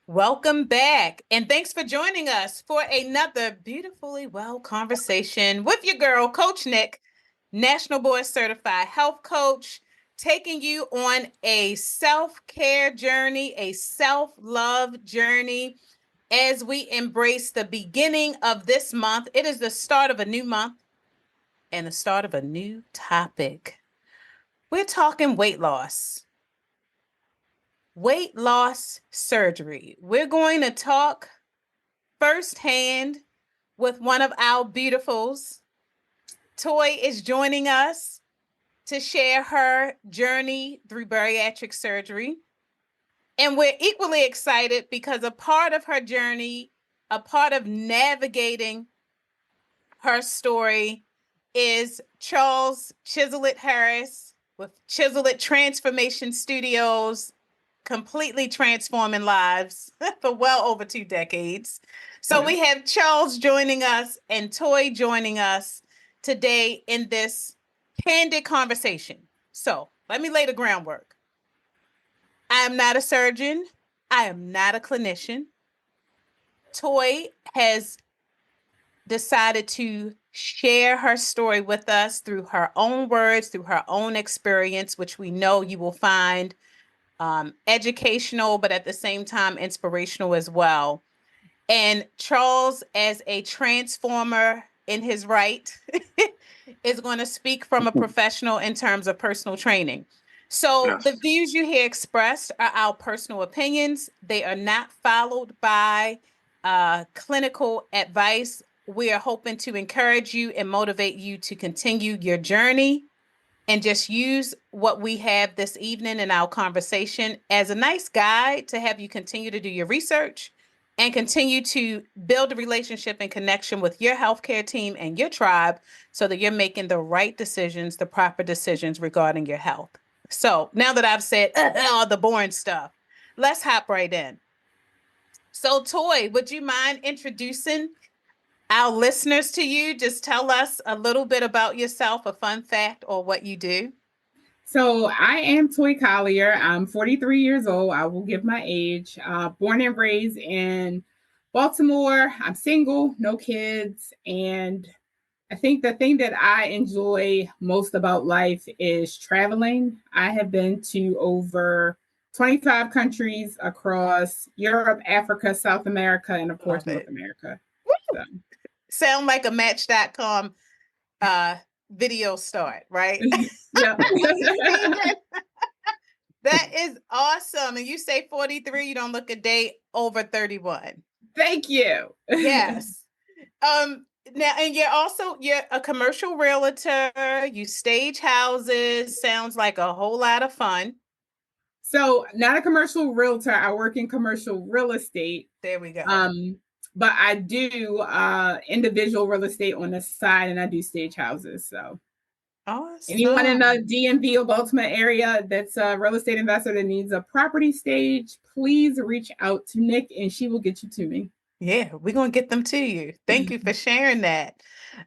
Welcome back. And thanks for joining us for another beautifully well conversation with your girl, Coach Nick, National Board Certified Health Coach, taking you on a self-care journey, a self-love journey as we embrace the beginning of this month. It is the start of a new month and the start of a new topic. We're talking weight loss. Weight loss surgery. We're going to talk firsthand with one of our beautifuls. Toy is joining us to share her journey through bariatric surgery. And we're equally excited because a part of her journey, a part of navigating her story is Charles Chiselet Harris with Chiselet Transformation Studios, completely transforming lives for well over 2 decades. So we have Charles joining us and Toy joining us today in this candid conversation. So let me lay the groundwork. I am not a surgeon. I am not a clinician. Toy has decided to share her story with us through her own words, through her own experience, which we know you will find educational, but at the same time, inspirational as well. And Charles, as a transformer in his right, is going to speak from a professional in terms of personal training. So Yes. the views you hear expressed are our personal opinions. They are not followed by clinical advice. We are hoping to encourage you and motivate you to continue your journey and just use what we have this evening in our conversation as a nice guide to have you continue to do your research and continue to build a relationship and connection with your healthcare team and your tribe so that you're making the right decisions, the proper decisions regarding your health. So now that I've said all the boring stuff, let's hop right in. So Toy, would you mind introducing our listeners to you? Just tell us a little bit about yourself, a fun fact or what you do. So I am Toy Collier. I'm 43 years old. I will give my age. Born and raised in Baltimore. I'm single, no kids. And I think the thing that I enjoy most about life is traveling. I have been to over 25 countries across Europe, Africa, South America, and of course, North America. So. Sound like a Match.com video start, right? Yeah. That is awesome. And you say 43, you don't look a day over 31. Thank you. Yes. Now, and you're a commercial realtor, you stage houses, sounds like a whole lot of fun. So not a commercial realtor. I work in commercial real estate. There we go. But I do individual real estate on the side, and I do stage houses. So awesome. Anyone in the DMV or Baltimore area that's a real estate investor that needs a property stage, please reach out to Nick and she will get you to me. Yeah, we're going to get them to you. Thank you for sharing that.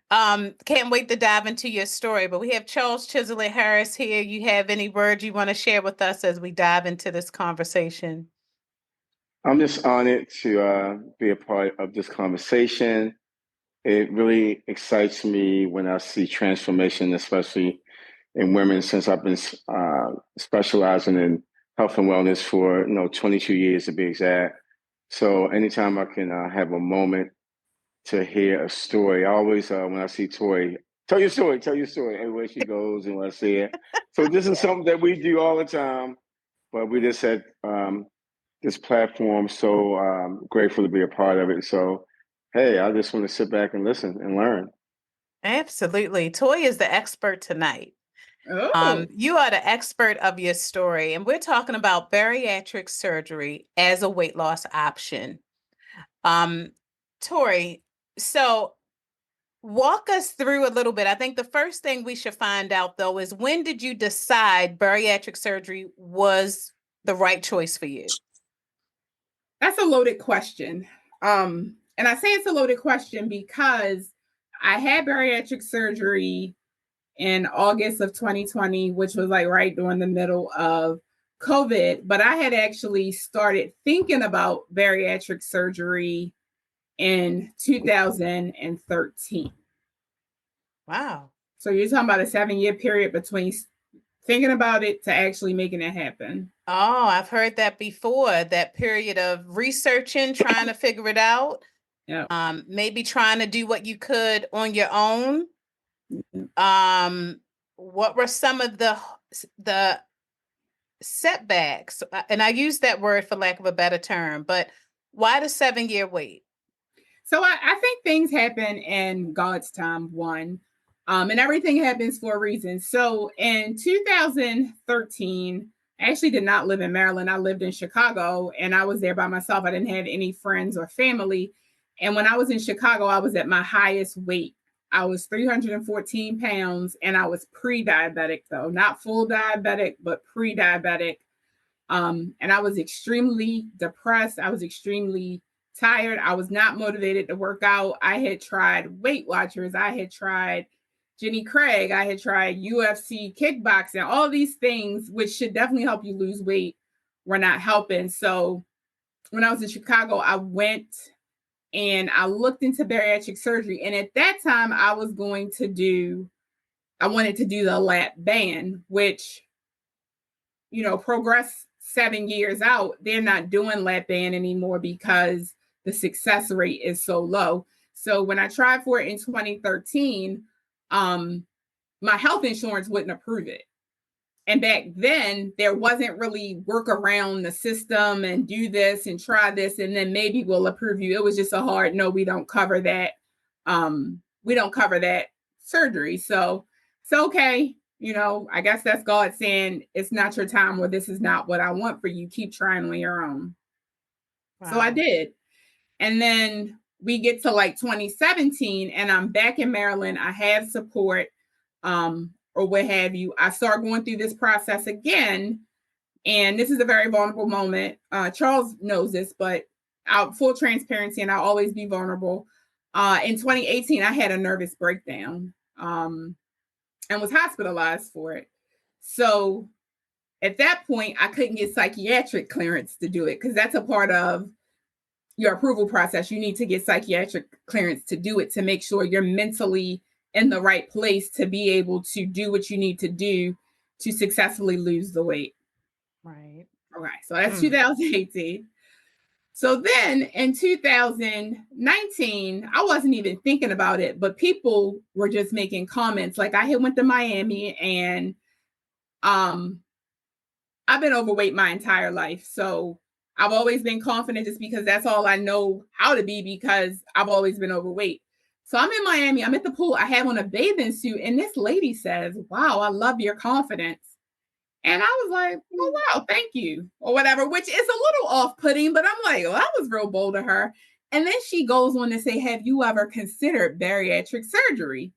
Can't wait to dive into your story, but we have Charles Chiselet Harris here. You have any words you want to share with us as we dive into this conversation? I'm just honored to be a part of this conversation. It really excites me when I see transformation, especially in women, since I've been specializing in health and wellness for 22 years to be exact. So anytime I can have a moment to hear a story, I always when I see Toy, tell your story everywhere she goes and when I see it. So this is something that we do all the time, but we just had this platform, so grateful to be a part of it. So hey, I just want to sit back and listen and learn. Absolutely. Toy is the expert tonight. You are the expert of your story, and we're talking about bariatric surgery as a weight loss option. Tori, so walk us through a little bit. I think the first thing we should find out, though, is when did you decide bariatric surgery was the right choice for you? That's a loaded question. And I say it's a loaded question because I had bariatric surgery in August of 2020, which was like right during the middle of COVID, but I had actually started thinking about bariatric surgery in 2013. Wow. So you're talking about a 7-year period between thinking about it to actually making it happen. Oh, I've heard that before. That period of researching, trying to figure it out. Yeah. Maybe trying to do what you could on your own. What were some of the setbacks? And I use that word for lack of a better term, but why the 7-year wait? So I think things happen in God's time, one. And everything happens for a reason. So in 2013, I actually did not live in Maryland. I lived in Chicago, and I was there by myself. I didn't have any friends or family. And when I was in Chicago, I was at my highest weight. I was 314 pounds, and I was pre-diabetic, though, not full diabetic, but pre-diabetic. And I was extremely depressed. I was extremely tired. I was not motivated to work out. I had tried Weight Watchers. I had tried Jenny Craig. I had tried UFC kickboxing. All these things, which should definitely help you lose weight, were not helping. So when I was in Chicago, I went and I looked into bariatric surgery. And at that time, I wanted to do the lap band, which, progress 7 years out, they're not doing lap band anymore because the success rate is so low. So when I tried for it in 2013, my health insurance wouldn't approve it. And back then, there wasn't really work around the system and do this and try this, and then maybe we'll approve you. It was just a hard no, we don't cover that. We don't cover that surgery. So it's okay. I guess that's God saying it's not your time, or this is not what I want for you. Keep trying on your own. Wow. So I did. And then we get to like 2017 and I'm back in Maryland. I have support, or what have you. I start going through this process again. And this is a very vulnerable moment. Charles knows this, but full transparency, and I'll always be vulnerable. In 2018, I had a nervous breakdown and was hospitalized for it. So at that point, I couldn't get psychiatric clearance to do it because that's a part of your approval process. You need to get psychiatric clearance to do it, to make sure you're mentally in the right place to be able to do what you need to do to successfully lose the weight. Right. Okay. So that's 2018. So then in 2019, I wasn't even thinking about it, but people were just making comments. Like I had went to Miami and I've been overweight my entire life. So I've always been confident just because that's all I know how to be, because I've always been overweight. So I'm in Miami, I'm at the pool, I have on a bathing suit, and this lady says, "Wow, I love your confidence." And I was like, "Oh, wow, thank you," or whatever, which is a little off-putting, but I'm like, "Oh, that was real bold of her." And then she goes on to say, "Have you ever considered bariatric surgery?"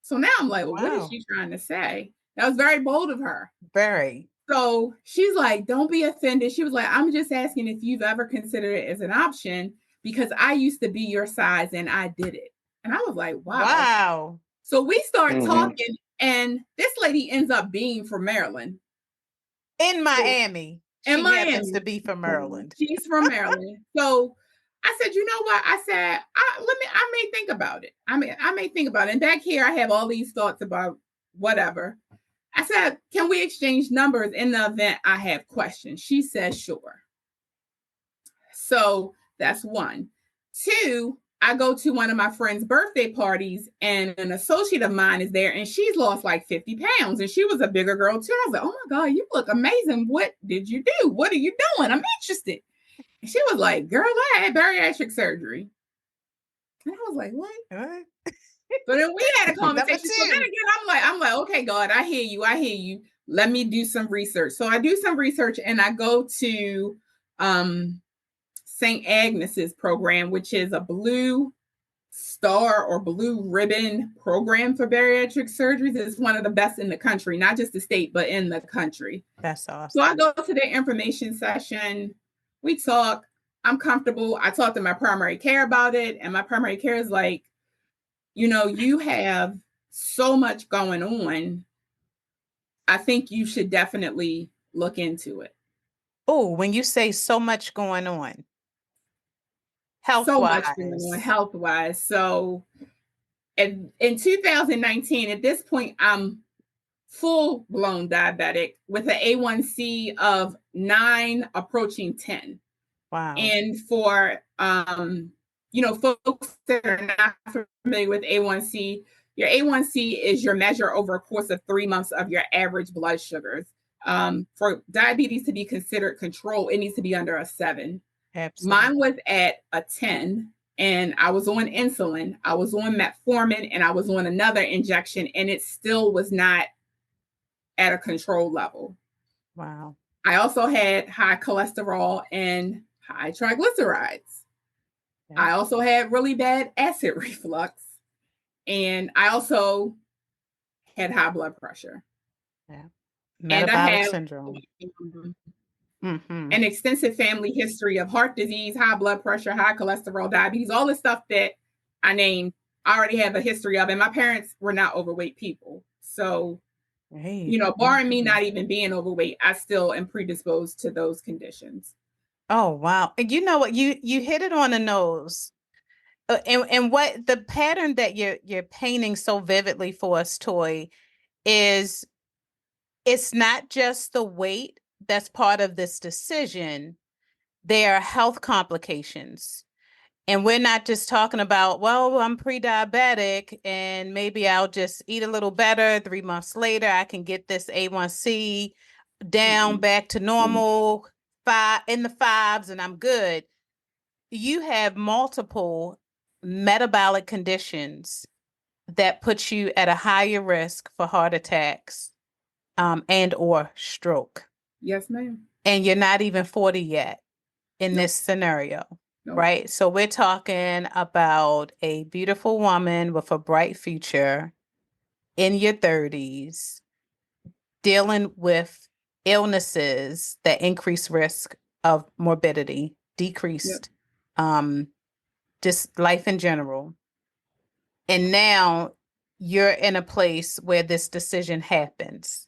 So now I'm like, well, wow, what is she trying to say? That was very bold of her. Very. So she's like, "Don't be offended." She was like, "I'm just asking if you've ever considered it as an option, because I used to be your size and I did it." And I was like, wow. Wow. So we start talking, and this lady ends up being from Maryland. In Miami. In Miami. Happens to be from Maryland. She's from Maryland. So I said, "You know what?" I said, I may think about it. I may think about it. And back here, I have all these thoughts about whatever. I said, "Can we exchange numbers in the event I have questions?" She said, "Sure." So that's one. Two, I go to one of my friend's birthday parties and an associate of mine is there, and she's lost like 50 pounds, and she was a bigger girl too. I was like, "Oh my God, you look amazing. What did you do? What are you doing? I'm interested." And she was like, "Girl, I had bariatric surgery." And I was like, "What?" So then we had a conversation. So then again, I'm like, "Okay, God, I hear you. Let me do some research." So I do some research and I go to St. Agnes's program, which is a blue star or blue ribbon program for bariatric surgeries. It's one of the best in the country, not just the state, but in the country. That's awesome. So I go to their information session. We talk. I'm comfortable. I talk to my primary care about it. And my primary care is like, "You have so much going on. I think you should definitely look into it. Oh, when you say so much going on, So much going on health-wise. health-wise. So in 2019, at this point, I'm full-blown diabetic with an A1C of 9 approaching 10. Wow. And for folks that are not familiar with A1C, your A1C is your measure over a course of 3 months of your average blood sugars. For diabetes to be considered control, it needs to be under a 7. Absolutely. Mine was at a 10, and I was on insulin, I was on metformin, and I was on another injection, and it still was not at a control level. Wow. I also had high cholesterol and high triglycerides. Yeah. I also had really bad acid reflux, and I also had high blood pressure. Yeah. And I Metabolic have syndrome. Mm-hmm. an extensive family history of heart disease, high blood pressure, high cholesterol, diabetes, all the stuff that I named. I already have a history of, and my parents were not overweight people. So, Hey. barring me not even being overweight, I still am predisposed to those conditions. Oh, wow. And you know what? You hit it on the nose. And what the pattern that you're painting so vividly for us, Toy, is it's not just the weight that's part of this decision. There are health complications. And we're not just talking about, well, I'm pre-diabetic and maybe I'll just eat a little better. 3 months later, I can get this A1C down back to normal, in the 5s, and I'm good. You have multiple metabolic conditions that put you at a higher risk for heart attacks, and or stroke. Yes, ma'am. And you're not even 40 yet in Nope. this scenario, Nope. right? So we're talking about a beautiful woman with a bright future in your 30s, dealing with illnesses that increase risk of morbidity, decreased, just life in general. And now you're in a place where this decision happens.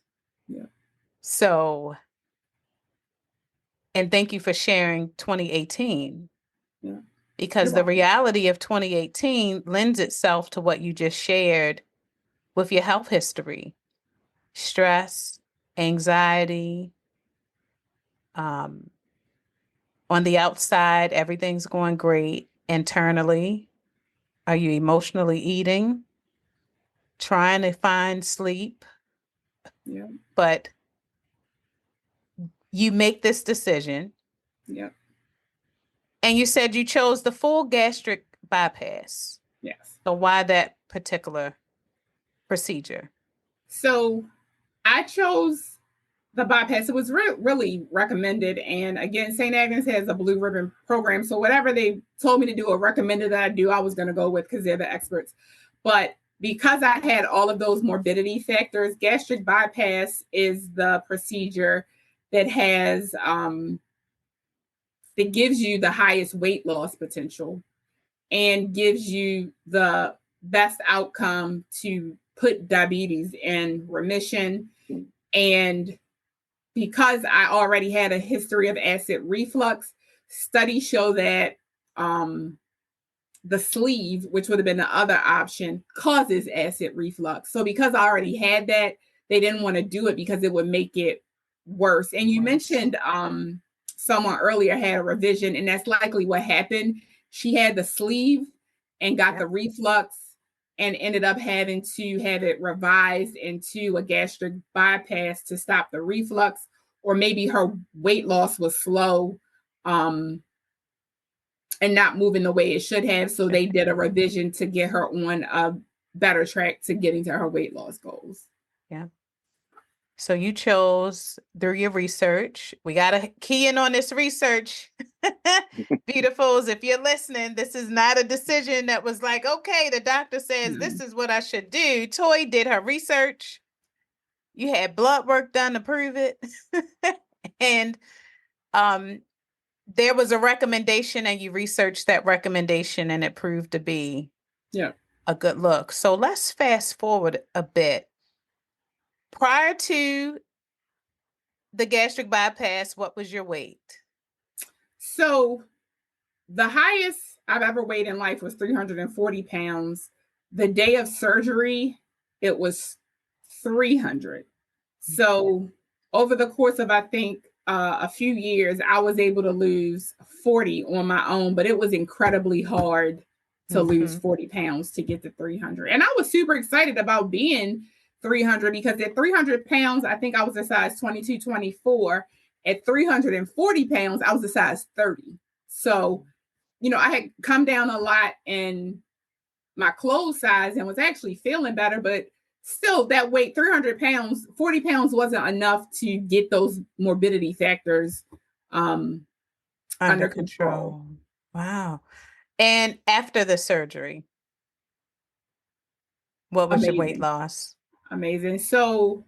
Yeah. So, and thank you for sharing 2018. Yeah. Because the reality of 2018 lends itself to what you just shared with your health history, stress, anxiety. On the outside, everything's going great. Internally, are you emotionally eating, trying to find sleep? Yeah. But you make this decision. Yeah. And you said you chose the full gastric bypass. Yes. So why that particular procedure? So I chose the bypass. It was really recommended. And again, St. Agnes has a blue ribbon program. So whatever they told me to do or recommended that I do, I was going to go with because they're the experts. But because I had all of those morbidity factors, gastric bypass is the procedure that has that gives you the highest weight loss potential and gives you the best outcome to put diabetes in remission. And because I already had a history of acid reflux, studies show that the sleeve, which would have been the other option, causes acid reflux. So because I already had that, they didn't want to do it because it would make it worse. And you mentioned someone earlier had a revision, and that's likely what happened. She had the sleeve and got the reflux and ended up having to have it revised into a gastric bypass to stop the reflux, or maybe her weight loss was slow and not moving the way it should have. So they did a revision to get her on a better track to getting to her weight loss goals. Yeah. So you chose through your research. We got to key in on this research. Beautifuls, if you're listening, this is not a decision that was like, okay, the doctor says this is what I should do. Toy did her research. You had blood work done to prove it. And there was a recommendation and you researched that recommendation and it proved to be a good look. So let's fast forward a bit. Prior to the gastric bypass, what was your weight? So the highest I've ever weighed in life was 340 pounds. The day of surgery, it was 300. So over the course of, I think, a few years, I was able to lose 40 on my own, but it was incredibly hard to lose 40 pounds to get to 300. And I was super excited about being 300 because at 300 pounds, I think I was a size 22, 24. At 340 pounds, I was a size 30. So, I had come down a lot in my clothes size and was actually feeling better, but still that weight, 300 pounds, 40 pounds wasn't enough to get those morbidity factors under control. Wow. And after the surgery, what was your weight loss? Amazing. So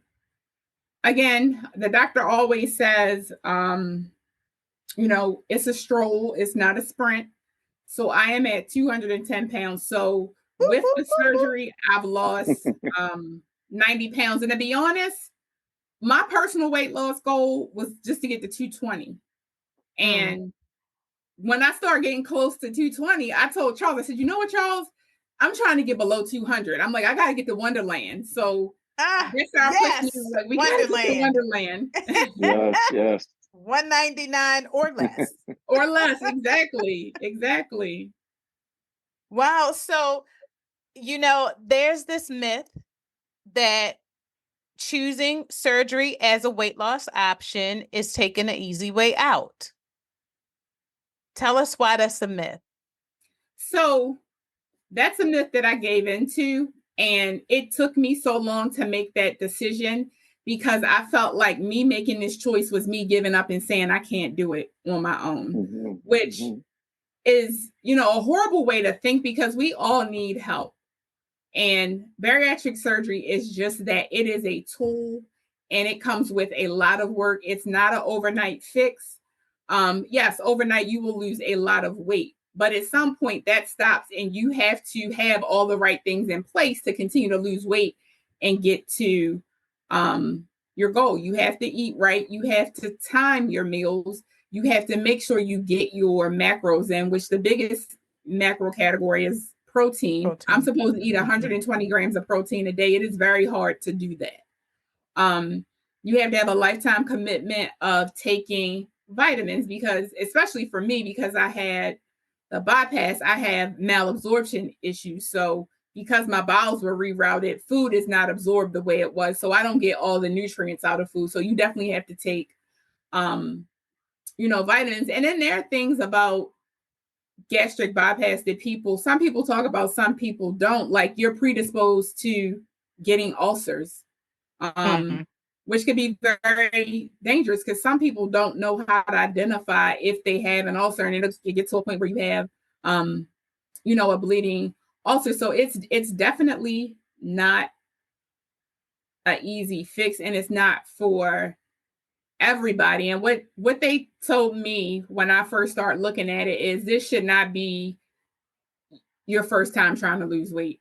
again, the doctor always says, it's a stroll, it's not a sprint. So I am at 210 pounds. So with the surgery, I've lost 90 pounds. And to be honest, my personal weight loss goal was just to get to 220. And when I started getting close to 220, I told Charles, I said, you know what, Charles? I'm trying to get below 200. I'm like, I got to get to Wonderland. So that's our push. Like, we got to get to Wonderland. Yes. 199 or less. Or less. Exactly. Wow. So, there's this myth that choosing surgery as a weight loss option is taking an easy way out. Tell us why that's a myth. So that's a myth that I gave into, and it took me so long to make that decision because I felt like me making this choice was me giving up and saying I can't do it on my own, which is, a horrible way to think because we all need help. And bariatric surgery is just that. It is a tool and it comes with a lot of work. It's not an overnight fix. Yes, overnight you will lose a lot of weight, but at some point that stops and you have to have all the right things in place to continue to lose weight and get to your goal. You have to eat right. You have to time your meals. You have to make sure you get your macros in, which the biggest macro category is protein. I'm supposed to eat 120 grams of protein a day. It is very hard to do that. You have to have a lifetime commitment of taking vitamins because, especially for me, because I had the bypass, I have malabsorption issues. So because my bowels were rerouted, food is not absorbed the way it was. So I don't get all the nutrients out of food. So you definitely have to take, vitamins. And then there are things about gastric bypass that some people talk about, some people don't. Like, you're predisposed to getting ulcers, which could be very dangerous because some people don't know how to identify if they have an ulcer, and it gets to a point where you have, a bleeding ulcer. So it's definitely not an easy fix, and it's not for everybody. And what they told me when I first started looking at it is this should not be your first time trying to lose weight.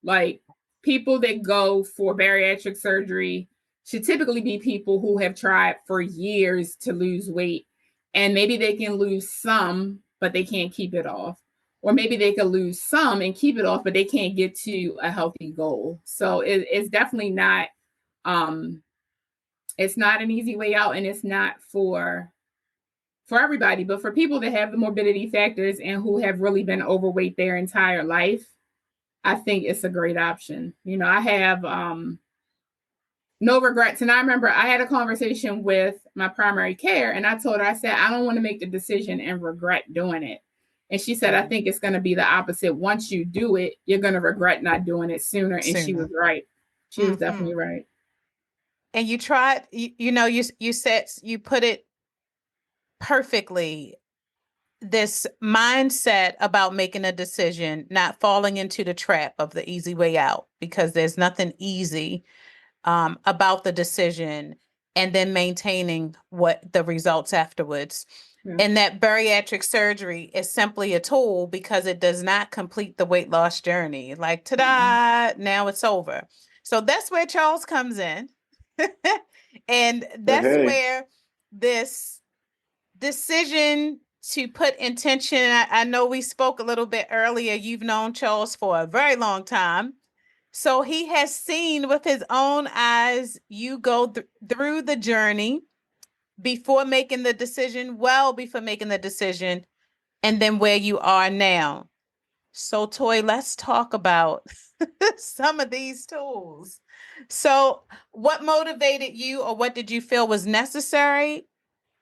Like, people that go for bariatric surgery should typically be people who have tried for years to lose weight, and maybe they can lose some, but they can't keep it off. Or maybe they can lose some and keep it off, but they can't get to a healthy goal. So it's definitely not, it's not an easy way out, and it's not for everybody, but for people that have the morbidity factors and who have really been overweight their entire life, I think it's a great option. I have no regrets. And I remember I had a conversation with my primary care, and I told her, I said, I don't want to make the decision and regret doing it. And she said, I think it's going to be the opposite. Once you do it, you're going to regret not doing it sooner. And she was right. She was definitely right. And you tried, you said, you put it perfectly, this mindset about making a decision, not falling into the trap of the easy way out, because there's nothing easy about the decision, and then maintaining what the results afterwards. Yeah. And that bariatric surgery is simply a tool because it does not complete the weight loss journey. Like, ta-da, now it's over. So that's where Charles comes in. And that's where this decision to put intention, I know we spoke a little bit earlier, you've known Charles for a very long time. So he has seen with his own eyes you go through the journey before making the decision, well before making the decision, and then where you are now. So, Toy, let's talk about some of these tools. So, what motivated you, or what did you feel was necessary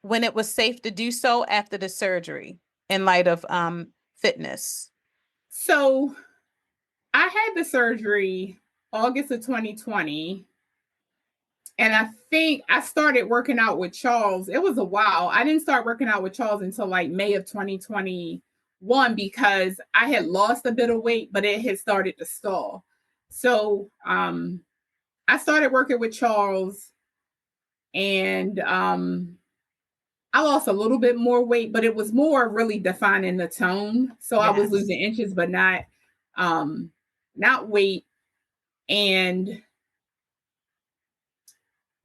when it was safe to do so after the surgery in light of fitness? So, I had the surgery August of 2020. And I think I started working out with Charles. It was a while. I didn't start working out with Charles until like May of 2021 because I had lost a bit of weight, but it had started to stall. So I started working with Charles, and I lost a little bit more weight, but it was more really defining the tone. So I was losing inches, but not weight. And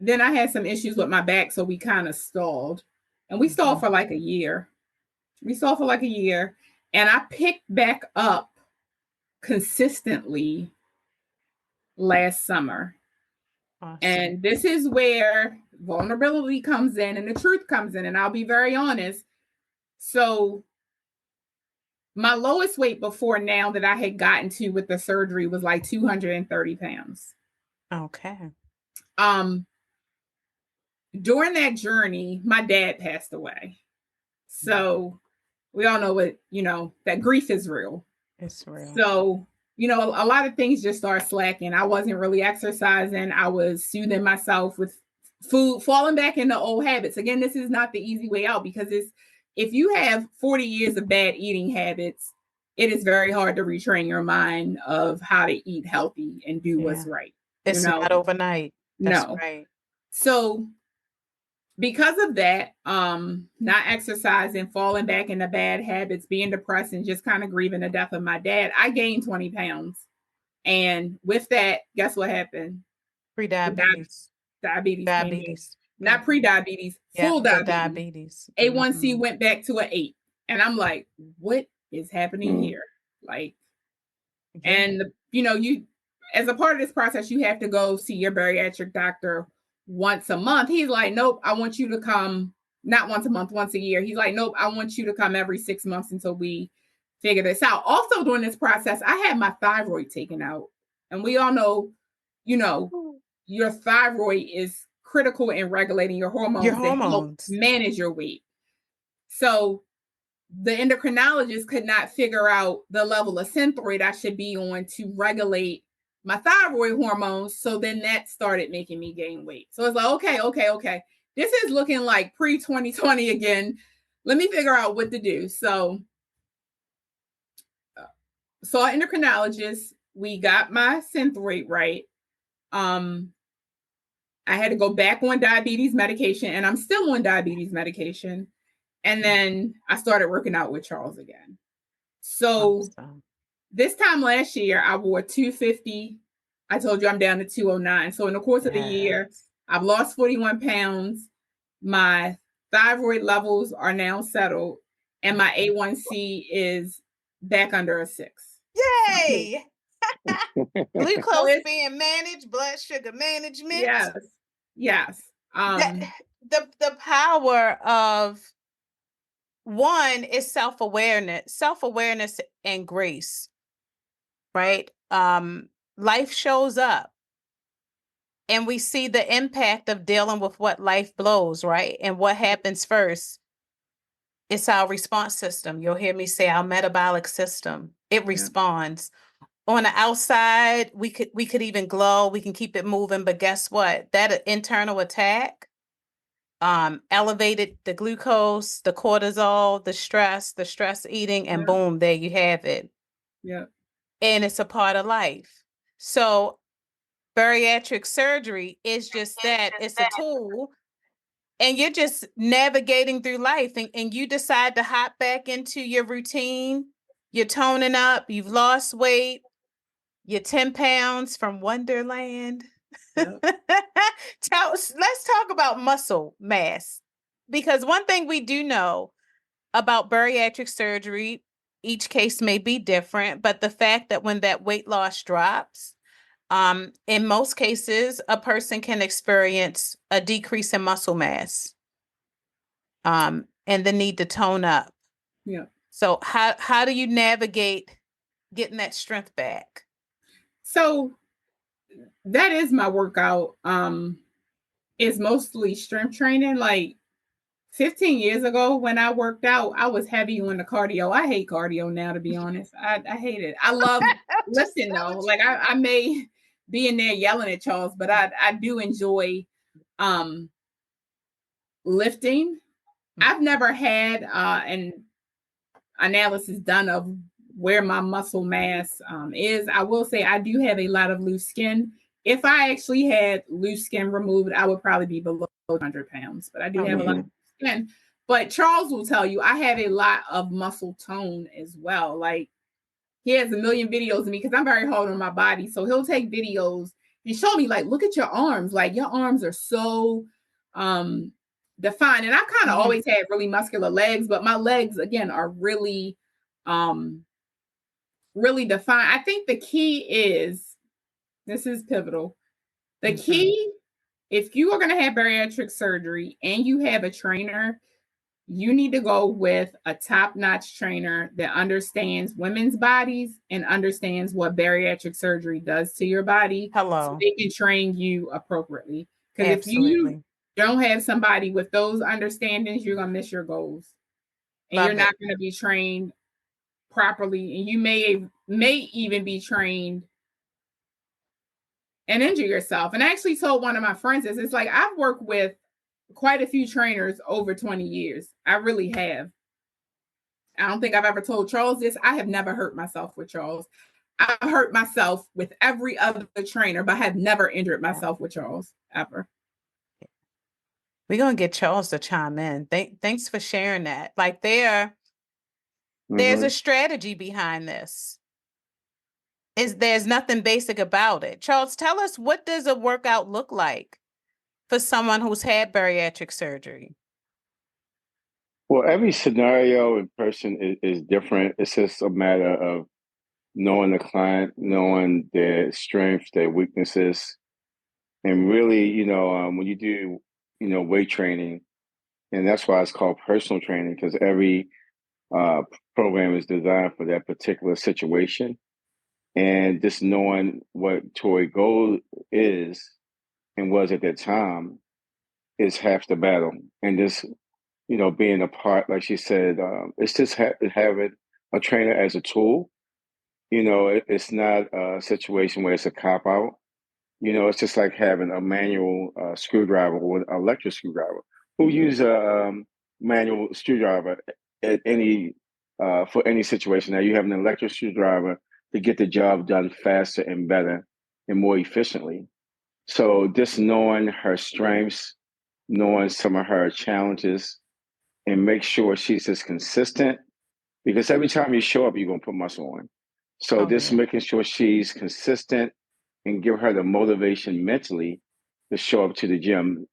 then I had some issues with my back, so we kind of stalled. And we stalled for like a year. And I picked back up consistently last summer. Awesome. And this is where vulnerability comes in and the truth comes in. And I'll be very honest. So my lowest weight before now that I had gotten to with the surgery was like 230 pounds. Okay. During that journey, my dad passed away. So we all know that grief is real. It's real. So, a lot of things just start slacking. I wasn't really exercising. I was soothing myself with food, falling back into old habits. Again, this is not the easy way out because if you have 40 years of bad eating habits, it is very hard to retrain your mind of how to eat healthy and do what's right. It's not overnight. That's right. So because of that, not exercising, falling back into bad habits, being depressed, and just kind of grieving the death of my dad, I gained 20 pounds. And with that, guess what happened? Pre-diabetes. Diabetes. Not pre-diabetes, full diabetes. A1C went back to an 8. And I'm like, what is happening here? Like, and you, as a part of this process, you have to go see your bariatric doctor once a month. He's like, nope, I want you to come not once a month, once a year. He's like, nope, I want you to come every 6 months until we figure this out. Also during this process, I had my thyroid taken out. And we all know, your thyroid is critical in regulating your hormones. To help manage your weight. So the endocrinologist could not figure out the level of synthroid I should be on to regulate my thyroid hormones. So then that started making me gain weight. So it's like, okay. This is looking like pre-2020 again. Let me figure out what to do. So saw an endocrinologist. We got my synthroid right. I had to go back on diabetes medication, and I'm still on diabetes medication. And then I started working out with Charles again. So this time last year, I wore 250. I told you I'm down to 209. So in the course of the year, I've lost 41 pounds. My thyroid levels are now settled, and my A1C is back under a 6. Yay! Glucose being managed, blood sugar management. Yes. The power of one is self-awareness and grace, right? Life shows up and we see the impact of dealing with what life blows, right? And what happens first? It's our response system. You'll hear me say our metabolic system. It responds. On the outside, we could even glow, we can keep it moving, but guess what? That internal attack elevated the glucose, the cortisol, the stress eating, and boom, there you have it. Yeah. And it's a part of life. So bariatric surgery is just that. It's a tool. And you're just navigating through life and you decide to hop back into your routine. You're toning up. You've lost weight. You're 10 pounds from Wonderland. Yep. Let's talk about muscle mass, because one thing we do know about bariatric surgery, each case may be different, but the fact that when that weight loss drops, in most cases, a person can experience a decrease in muscle mass, and the need to tone up. Yeah. So how do you navigate getting that strength back? So that is my workout. Is mostly strength training. Like 15 years ago when I worked out, I was heavy on the cardio. I hate cardio now, to be honest. I hate it. I love lifting though. Like I may be in there yelling at Charles, but I do enjoy um lifting. I've never had an analysis done of where my muscle mass is. I will say I do have a lot of loose skin. If I actually had loose skin removed, I would probably be below 100 pounds, but I do have a lot of skin. But Charles will tell you I have a lot of muscle tone as well. Like he has a million videos of me because I'm very hard on my body. So he'll take videos and show me, like, look at your arms. Like your arms are so defined. And I kind of always had really muscular legs, but my legs again are really really defined. I think the key is, this is pivotal. The key, if you are going to have bariatric surgery and you have a trainer, you need to go with a top-notch trainer that understands women's bodies and understands what bariatric surgery does to your body. So they can train you appropriately. Because if you don't have somebody with those understandings, you're going to miss your goals. And you're not going to be trained properly. And you may even be trained and injure yourself. And I actually told one of my friends this. It's like, I've worked with quite a few trainers over 20 years. I really have. I don't think I've ever told Charles this. I have never hurt myself with Charles. I hurt myself with every other trainer, but I have never injured myself with Charles, ever. We're going to get Charles to chime in. Thanks for sharing that. Like there's a strategy behind this. There's nothing basic about it. Charles, tell us, what does a workout look like for someone who's had bariatric surgery? Well, every scenario in person is different. It's just a matter of knowing the client, knowing their strengths, their weaknesses, and really, when you do, weight training, and that's why it's called personal training, because every program is designed for that particular situation. And just knowing what Toy goal is and was at that time is half the battle. And just, being a part, like she said, it's just having a trainer as a tool. It's not a situation where it's a cop out. It's just like having a manual screwdriver or an electric screwdriver. Who use a manual screwdriver at any for any situation? Now you have an electric screwdriver to get the job done faster and better and more efficiently. So just knowing her strengths, knowing some of her challenges, and make sure she's just consistent. Because every time you show up, you're gonna put muscle on. So just making sure she's consistent and give her the motivation mentally to show up to the gym.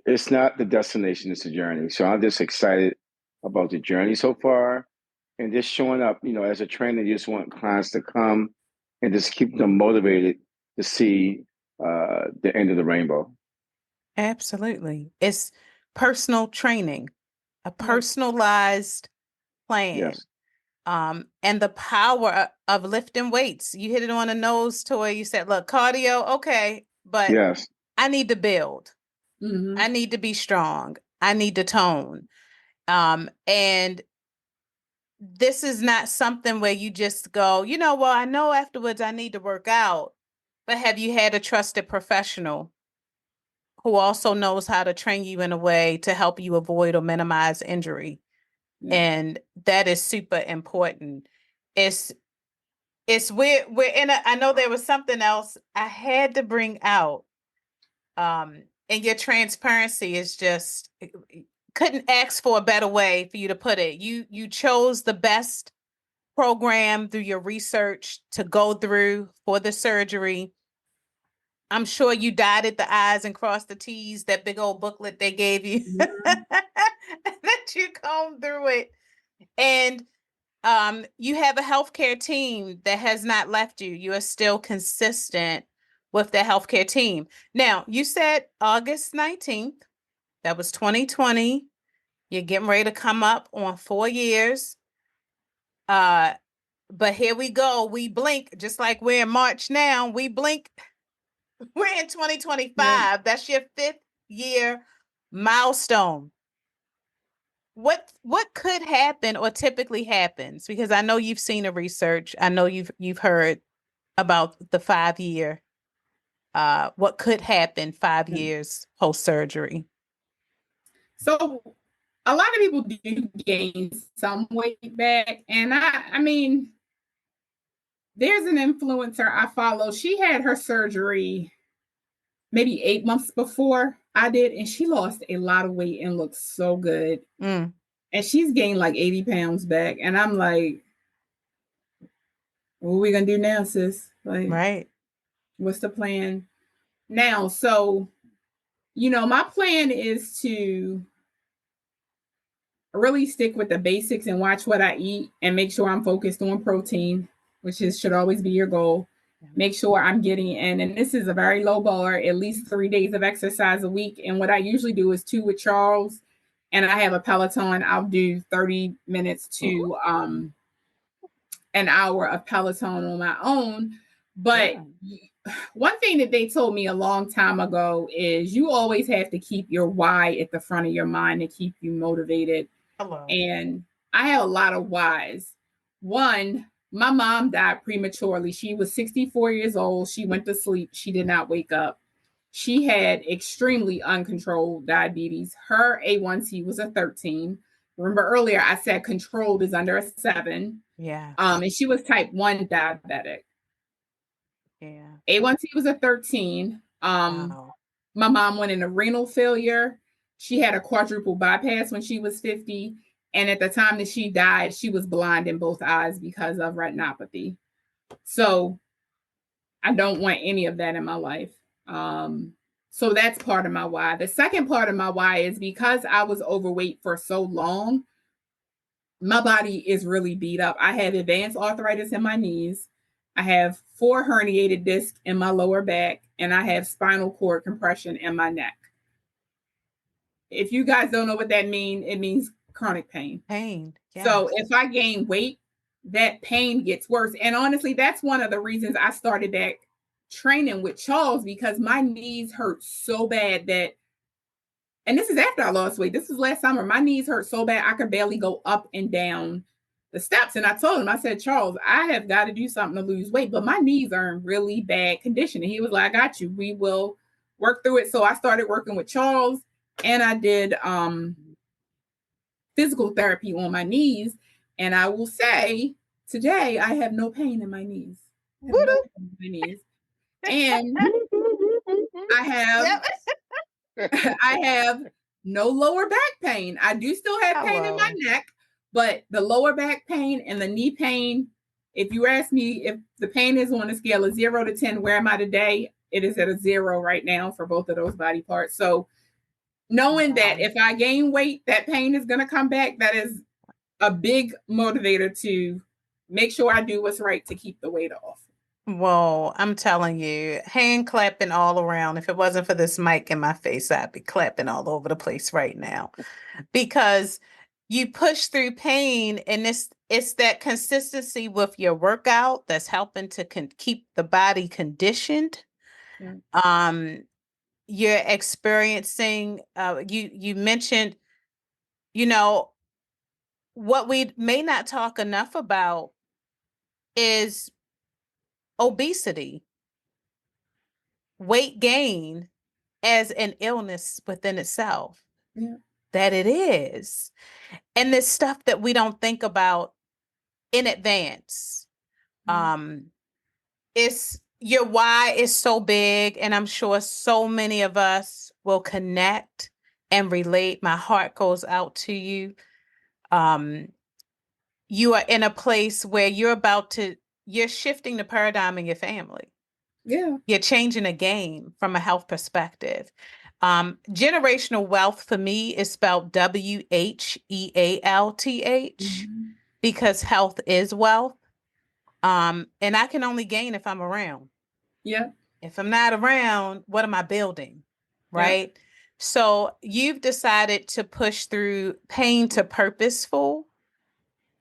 It's not the destination, it's the journey. So I'm just excited about the journey so far and just showing up, as a trainer, you just want clients to come and just keep them motivated to see the end of the rainbow. Absolutely. It's personal training, a personalized plan. Yes. And the power of lifting weights. You hit it on the nose, Toy. You said, look, cardio, okay, but yes, I need to build. I need to be strong. I need to tone. And this is not something where you just go, well, I know afterwards I need to work out. But have you had a trusted professional who also knows how to train you in a way to help you avoid or minimize injury? And that is super important. It's we're in I know there was something else I had to bring out. And your transparency is just, couldn't ask for a better way for you to put it. You chose the best program through your research to go through for the surgery. I'm sure you dotted the I's and crossed the T's, that big old booklet they gave you, that you combed through it. And you have a healthcare team that has not left you. You are still consistent with the healthcare team. Now, you said August 19th, that was 2020. You're getting ready to come up on 4 years. But here we go. We blink, just like we're in March now. We blink. We're in 2025. Yeah. That's your 5th year milestone. What could happen or typically happens? Because I know you've seen the research. I know you've heard about the 5 year. What could happen 5 years post surgery? So a lot of people do gain some weight back, and I mean, there's an influencer I follow. She had her surgery maybe 8 months before I did, and she lost a lot of weight and looks so good. Mm. And she's gained like 80 pounds back. And I'm like, what are we gonna do now, sis? Like, Right. what's the plan now? So, my plan is to really stick with the basics and watch what I eat and make sure I'm focused on protein, which should always be your goal. Make sure I'm getting in, and this is a very low bar, at least 3 days of exercise a week. And what I usually do is 2 with Charles, and I have a Peloton. I'll do 30 minutes to an hour of Peloton on my own. But one thing that they told me a long time ago is you always have to keep your why at the front of your mind to keep you motivated. Hello. And I have a lot of whys. One, my mom died prematurely. She was 64 years old. She went to sleep. She did not wake up. She had extremely uncontrolled diabetes. Her A1C was a 13. Remember earlier I said controlled is under a 7. Yeah. And she was type 1 diabetic. Yeah. A1C was a 13. Wow. My mom went into renal failure. She had a quadruple bypass when she was 50. And at the time that she died, she was blind in both eyes because of retinopathy. So I don't want any of that in my life. So that's part of my why. The second part of my why is because I was overweight for so long, my body is really beat up. I have advanced arthritis in my knees. I have 4 herniated discs in my lower back, and I have spinal cord compression in my neck. If you guys don't know what that means, it means chronic pain. Pain. Yes. So if I gain weight, that pain gets worse. And honestly, that's one of the reasons I started back training with Charles, because my knees hurt so bad that, and this is after I lost weight. This was last summer. My knees hurt so bad I could barely go up and down the steps. And I told him, I said, Charles, I have got to do something to lose weight, but my knees are in really bad condition. And he was like, I got you. We will work through it. So I started working with Charles, and I did physical therapy on my knees. And I will say today I have no pain in my knees. And I have I have no lower back pain. I do still have pain in my neck, but the lower back pain and the knee pain, if you ask me if the pain is on a scale of 0 to 10, where am I today? It is at a 0 right now for both of those body parts. So knowing that if I gain weight, that pain is going to come back, that is a big motivator to make sure I do what's right to keep the weight off. Well, I'm telling you, hand clapping all around. If it wasn't for this mic in my face, I'd be clapping all over the place right now, because you push through pain, and it's that consistency with your workout that's helping to keep the body conditioned. Yeah. You're experiencing, you mentioned, what we may not talk enough about is obesity, weight gain as an illness within itself. Yeah. That it is. And this stuff that we don't think about in advance. It's your why is so big, and I'm sure so many of us will connect and relate. My heart goes out to you. You are in a place where you're shifting the paradigm in your family. Yeah. You're changing a game from a health perspective. Generational wealth for me is spelled WHEALTH Mm-hmm. because health is wealth. And I can only gain if I'm around. Yep. If I'm not around, what am I building? Yep. Right. So you've decided to push through pain to purposeful.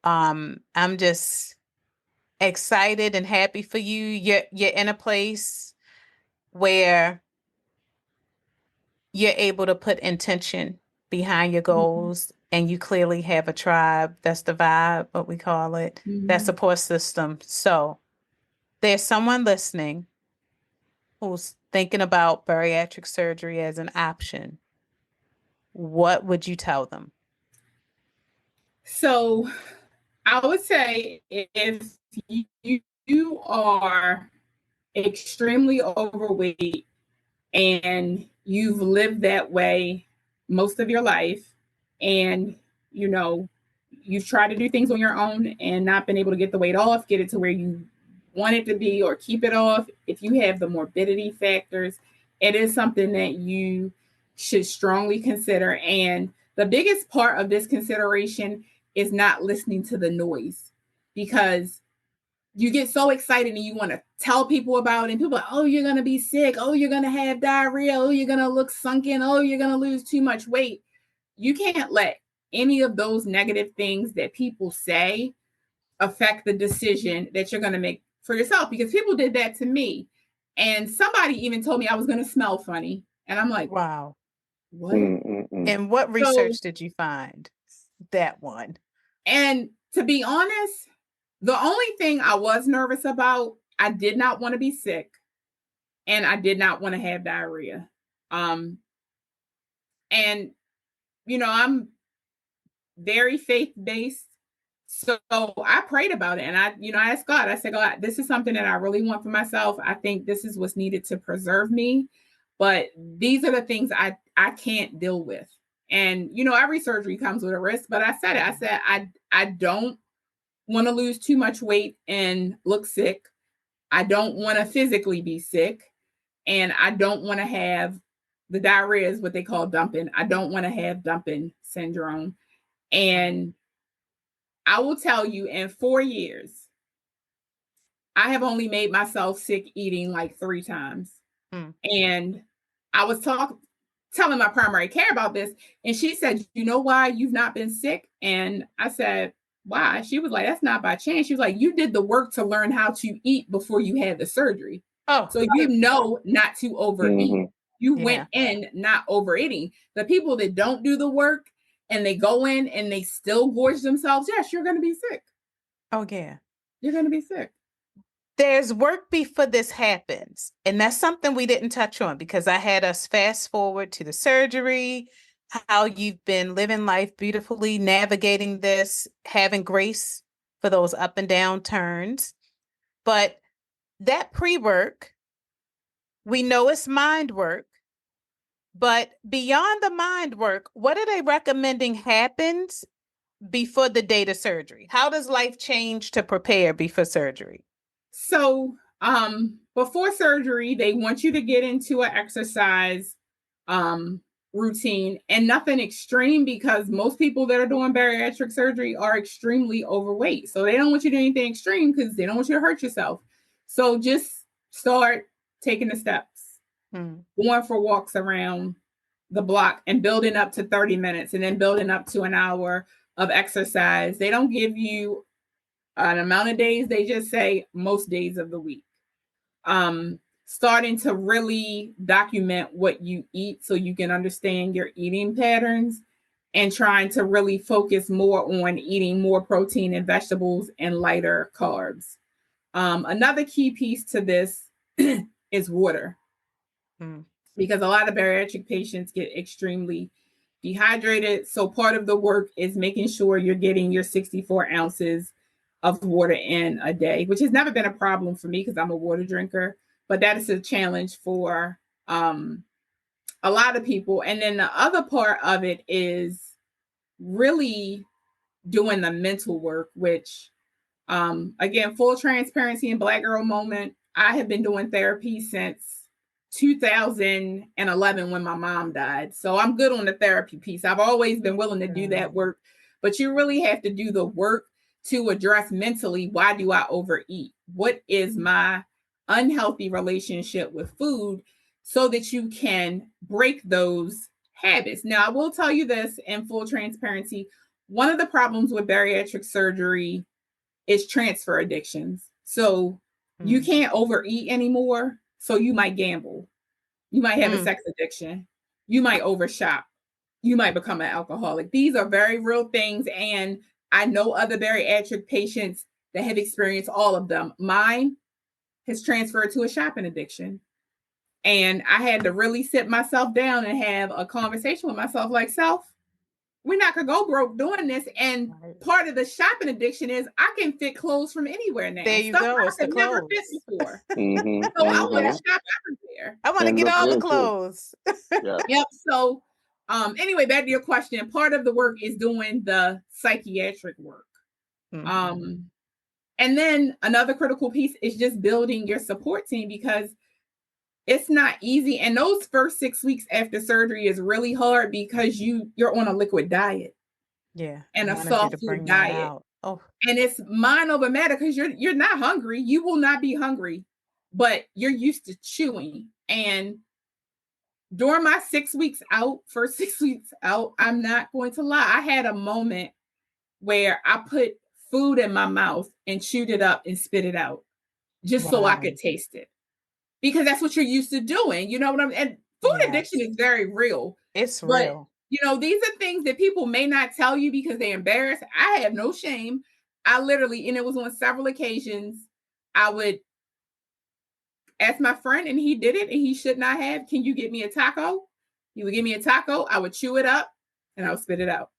I'm just excited and happy for you. You're in a place where you're able to put intention behind your Mm-hmm. goals, and you clearly have a tribe. That's the vibe, what we call it, that Mm-hmm. support system. So there's someone listening who's thinking about bariatric surgery as an option. What would you tell them? So I would say if you are extremely overweight and you've lived that way most of your life, and you know you've tried to do things on your own and not been able to get the weight off, get it to where you want it to be, or keep it off, if you have the morbidity factors, it is something that you should strongly consider. And the biggest part of this consideration is not listening to the noise, because you get so excited and you want to tell people about it, and people are, oh, you're going to be sick, oh, you're going to have diarrhea, oh, you're going to look sunken, oh, you're going to lose too much weight. You can't let any of those negative things that people say affect the decision that you're going to make for yourself, because people did that to me. And somebody even told me I was going to smell funny, and I'm like, Wow. what? Mm-mm-mm. And what So, research did you find? That one. and to be honest, the only thing I was nervous about, I did not want to be sick, and I did not want to have diarrhea. Um, and I'm very faith based, so I prayed about it, and I asked God. I said, God, this is something that I really want for myself. I think this is what's needed to preserve me, but these are the things I can't deal with. And every surgery comes with a risk. But I said it. I said I don't want to lose too much weight and look sick. I don't want to physically be sick, and I don't want to have the diarrhea is what they call dumping. I don't want to have dumping syndrome. And I will tell you, in 4 years, I have only made myself sick eating like 3 times. Mm. And I was telling my primary care about this, and she said, "You know why you've not been sick?" And I said, "Why?" She was like, "That's not by chance." She was like, "You did the work to learn how to eat before you had the surgery. Oh, So you know not to overeat. Mm-hmm. You went yeah. in not overeating. The people that don't do the work and they go in and they still gorge themselves, yes, you're going to be sick. Oh, yeah. You're going to be sick." There's work before this happens. And that's something we didn't touch on because I had us fast forward to the surgery, how you've been living life beautifully, navigating this, having grace for those up and down turns. But that pre work, we know it's mind work. But beyond the mind work, what are they recommending happens before the date of surgery? How does life change to prepare before surgery? So, before surgery, they want you to get into an exercise um, routine, and nothing extreme, because most people that are doing bariatric surgery are extremely overweight. So they don't want you to do anything extreme because they don't want you to hurt yourself. So just start taking the steps, Hmm. going for walks around the block and building up to 30 minutes and then building up to an hour of exercise. They don't give you an amount of days, they just say most days of the week. Starting to really document what you eat so you can understand your eating patterns, and trying to really focus more on eating more protein and vegetables and lighter carbs. Another key piece to this is water, Hmm. because a lot of bariatric patients get extremely dehydrated. So part of the work is making sure you're getting your 64 ounces of water in a day, which has never been a problem for me because I'm a water drinker, but that is a challenge for a lot of people. And then the other part of it is really doing the mental work, which again, full transparency and Black girl moment. I have been doing therapy since 2011 when my mom died. So I'm good on the therapy piece. I've always been willing to do that work, but you really have to do the work to address mentally, why do I overeat? What is my unhealthy relationship with food so that you can break those habits? Now, I will tell you this in full transparency. One of the problems with bariatric surgery is transfer addictions. So you can't overeat anymore. So you might gamble. You might have a sex addiction. You might overshop. You might become an alcoholic. These are very real things. And I know other bariatric patients that have experienced all of them. Mine has transferred to a shopping addiction. And I had to really sit myself down and have a conversation with myself like, self, we're not going to go broke doing this. And part of the shopping addiction is I can fit clothes from anywhere now. There you Stuff go. I It's the could never fit clothes. before. Mm-hmm, So I want mm-hmm. to shop everywhere. I want to And get look all the good too. clothes. Yeah. Yep. So anyway, back to your question. Part of the work is doing the psychiatric work. And then another critical piece is just building your support team, because it's not easy. And those first 6 weeks after surgery is really hard because you're on a liquid diet. Yeah. And I a wanted you soft to food bring that diet. out. Oh. And it's mind over matter because you're not hungry. You will not be hungry, but you're used to chewing. And during my 6 weeks out, first 6 weeks out, I'm not going to lie, I had a moment where I put food in my mouth and chewed it up and spit it out just so I could taste it. Because that's what you're used to doing. You know what I mean? And food addiction is very real. It's But, real. these are things that people may not tell you because they're embarrassed. I have no shame. I literally, and it was on several occasions, I would ask my friend, and he did it, and he should not have. Can you get me a taco? He would give me a taco. I would chew it up, and I would spit it out.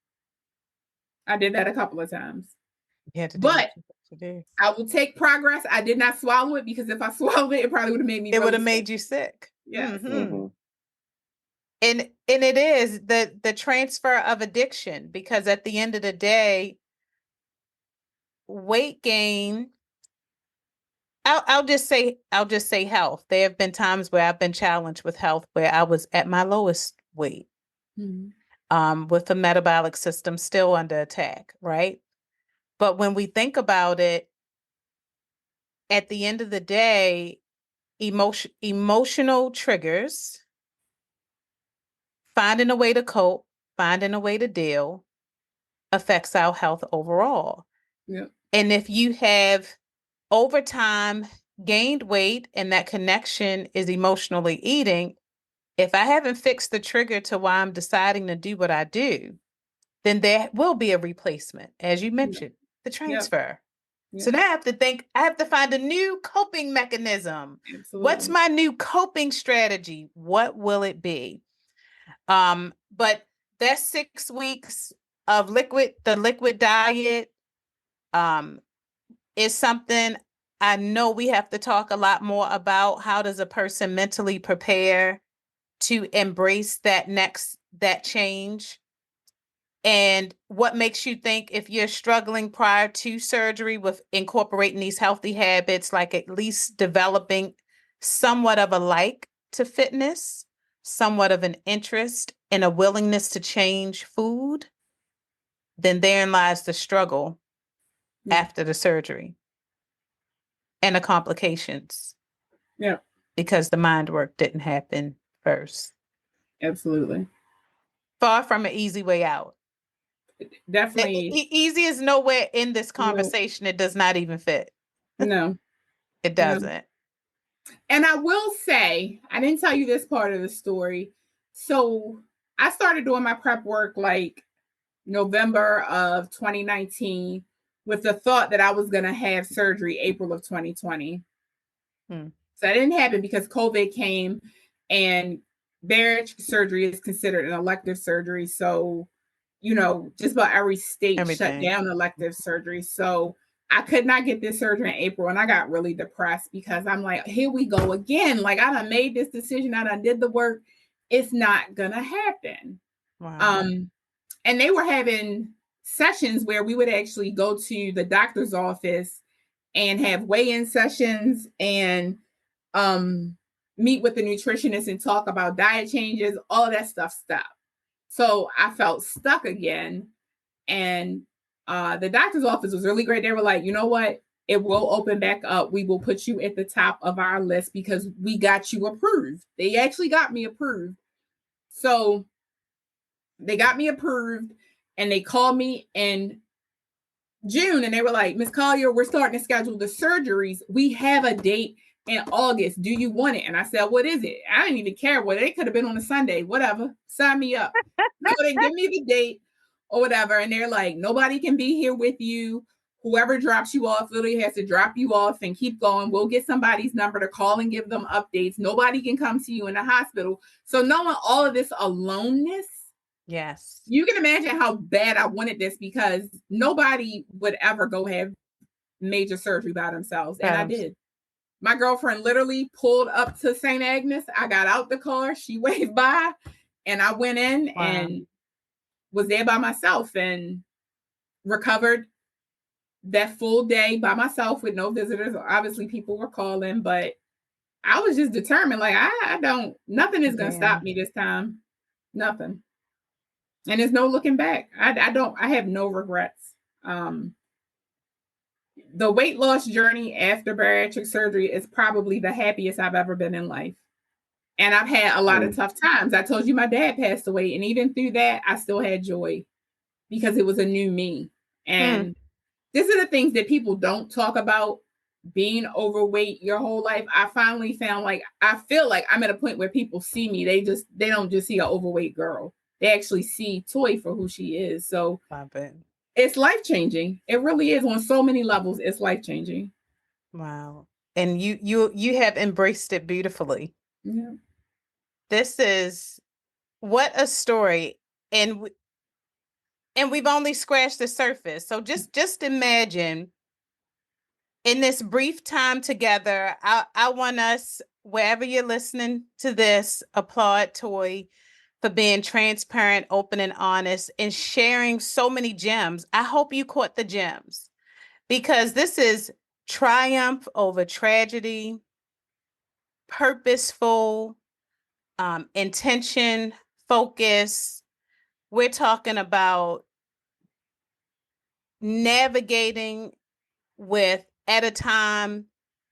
I did that a couple of times. But I will take progress. I did not swallow it, because if I swallowed it, it probably would have made me. It would have made you sick. Yes. Mm-hmm. And it is the transfer of addiction, because at the end of the day, weight gain. I'll just say health. There have been times where I've been challenged with health where I was at my lowest weight, with the metabolic system still under attack, right? But when we think about it, at the end of the day, emotional triggers, finding a way to cope, finding a way to deal, affects our health overall. Yeah. And if you have over time gained weight and that connection is emotionally eating, if I haven't fixed the trigger to why I'm deciding to do what I do, then there will be a replacement, as you mentioned, the transfer. So now I have to find a new coping mechanism. Absolutely. What's my new coping strategy? What will it be? But that's 6 weeks of the liquid diet, is something I know we have to talk a lot more about. How does a person mentally prepare to embrace that change? And what makes you think, if you're struggling prior to surgery with incorporating these healthy habits, like at least developing somewhat of a like to fitness, somewhat of an interest and a willingness to change food, then therein lies the struggle after the surgery and the complications. Yeah. Because the mind work didn't happen first. Absolutely. Far from an easy way out. Definitely. Easy is nowhere in this conversation. No. It does not even fit. No. It doesn't. No. And I will say, I didn't tell you this part of the story. So I started doing my prep work like November of 2019 with the thought that I was going to have surgery April of 2020. So that didn't happen because COVID came, and bariatric surgery is considered an elective surgery. So, just about every state shut down elective surgery. So I could not get this surgery in April, and I got really depressed because I'm like, here we go again. Like, I done made this decision. I done did the work. It's not going to happen. Wow. And they were having sessions where we would actually go to the doctor's office and have weigh-in sessions and meet with the nutritionist and talk about diet changes. All that stuff stopped. So I felt stuck again. And the doctor's office was really great. They were like, you know what? It will open back up. We will put you at the top of our list because we got you approved. They actually got me approved. So they got me approved and they called me in June and they were like, Miss Collier, we're starting to schedule the surgeries. We have a date in August. Do you want it? And I said, what is it? I didn't even care what it could have been on a Sunday, whatever. Sign me up. So they give me the date or whatever. And they're like, nobody can be here with you. Whoever drops you off literally has to drop you off and keep going. We'll get somebody's number to call and give them updates. Nobody can come see you in the hospital. So knowing all of this aloneness, yes, you can imagine how bad I wanted this because nobody would ever go have major surgery by themselves. And I did. My girlfriend literally pulled up to St. Agnes. I got out the car. She waved by and I went in and was there by myself and recovered that full day by myself with no visitors. Obviously, people were calling, but I was just determined. Like, nothing is going to stop me this time. Nothing. And there's no looking back. I have no regrets. The weight loss journey after bariatric surgery is probably the happiest I've ever been in life. And I've had a lot of tough times. I told you my dad passed away. And even through that, I still had joy because it was a new me. And these are the things that people don't talk about. Being overweight your whole life. I finally found I feel like I'm at a point where people see me. They don't just see an overweight girl. They actually see Toy for who she is. So it's life-changing. It really is on so many levels. It's life-changing. Wow. And you have embraced it beautifully. Yeah. This is what a story. And we've only scratched the surface. So just imagine in this brief time together, I want us, wherever you're listening to this, applaud Toy for being transparent, open, and honest, and sharing so many gems. I hope you caught the gems because this is triumph over tragedy, purposeful, intention, focus. We're talking about navigating with at a time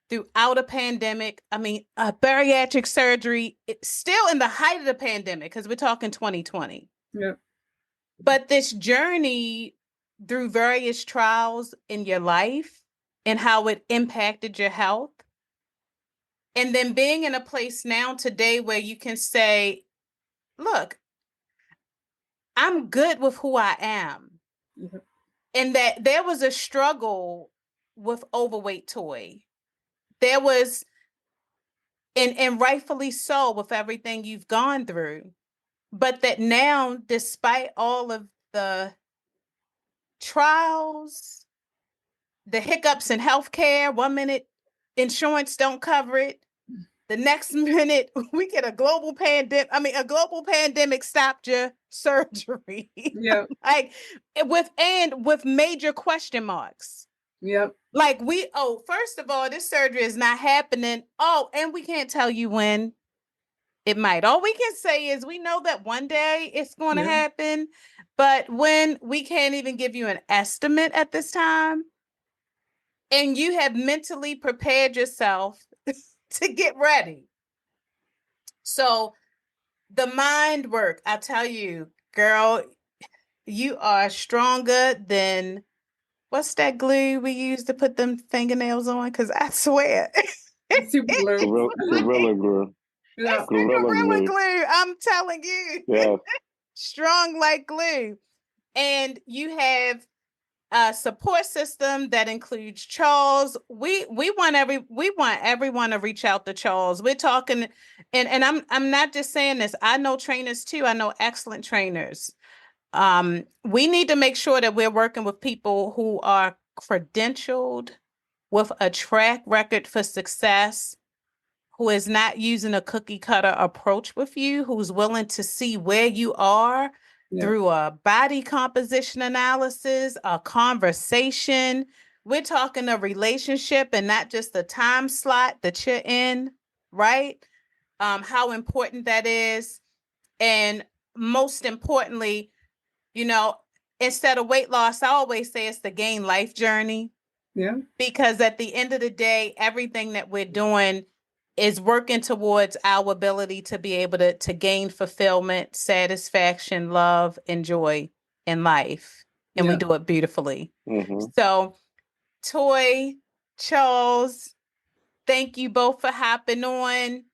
throughout a pandemic. I mean, bariatric surgery, it's still in the height of the pandemic because we're talking 2020. Yeah. But this journey through various trials in your life and how it impacted your health. And then being in a place now today where you can say, look, I'm good with who I am. Mm-hmm. And that there was a struggle with overweight Toy. There was, and rightfully so with everything you've gone through. But that now, despite all of the trials, the hiccups in healthcare, 1 minute insurance don't cover it. The next minute we get a global pandemic. I mean, a global pandemic stopped your surgery. Yeah. Like with major question marks. Yep. Like first of all, this surgery is not happening. Oh, and we can't tell you when it might. All we can say is we know that one day it's going to happen, but when we can't even give you an estimate at this time, and you have mentally prepared yourself to get ready. So the mind work, I tell you, girl, you are stronger than what's that glue we use to put them fingernails on? Because I swear. Super glue. Gorilla glue. Yeah. It's gorilla glue. I'm telling you. Yeah. Strong like glue. And you have a support system that includes Charles. We want everyone to reach out to Charles. We're talking, and I'm not just saying this. I know trainers too. I know excellent trainers. We need to make sure that we're working with people who are credentialed with a track record for success, who is not using a cookie cutter approach with you, who's willing to see where you are through a body composition analysis, a conversation We're talking a relationship and not just the time slot that you're in, right? How important that is. And most importantly, you know, instead of weight loss, I always say it's the gain life journey. Yeah. Because at the end of the day, everything that we're doing is working towards our ability to be able to gain fulfillment, satisfaction, love, and joy in life. And we Yeah. do it beautifully. Mm-hmm. So, Toy, Charles, thank you both for hopping on.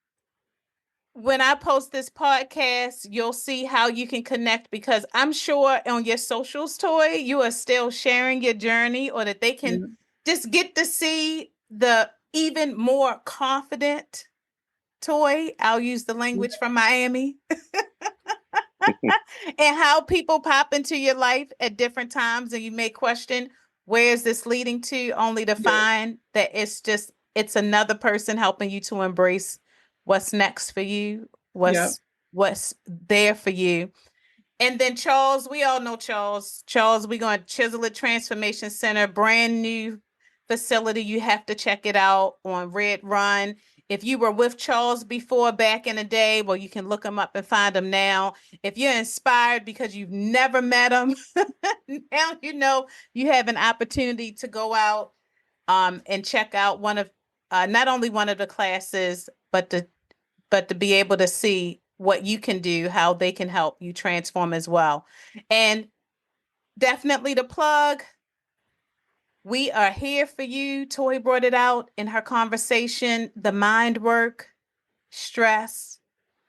When I post this podcast, you'll see how you can connect, because I'm sure on your socials, Toy, you are still sharing your journey, or that they can just get to see the even more confident Toy. I'll use the language from Miami. And how people pop into your life at different times, and you may question, where is this leading to, only to find that it's another person helping you to embrace what's next for you, what's there for you. And then Charles, we all know Charles. Charles, we're going to Chisel It Transformation Center, brand new facility. You have to check it out on Red Run. If you were with Charles before back in the day, well, you can look him up and find him now. If you're inspired because you've never met him, now you know you have an opportunity to go out and check out one of not only one of the classes, but to be able to see what you can do, how they can help you transform as well. And definitely the plug, we are here for you. Toy brought it out in her conversation, the mind work, stress,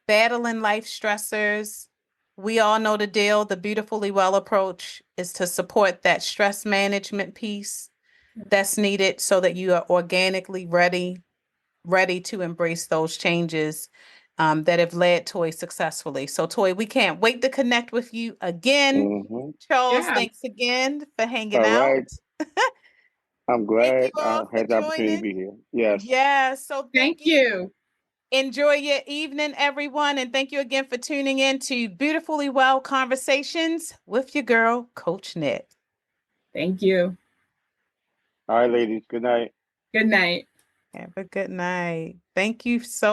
battling life stressors. We all know the deal. The Beautifully Well approach is to support that stress management piece that's needed so that you are organically ready to embrace those changes that have led Toy successfully. So, Toy, we can't wait to connect with you again. Mm-hmm. Charles, thanks again for hanging All out. right. I'm Thank you glad I all for had the opportunity to joining. be here. Yes. Yeah, so Thank you. Enjoy your evening, everyone. And thank you again for tuning in to Beautifully Well Conversations with your girl, Coach Nick. Thank you. All right, ladies. Good night. Good night. Have a good night. Thank you so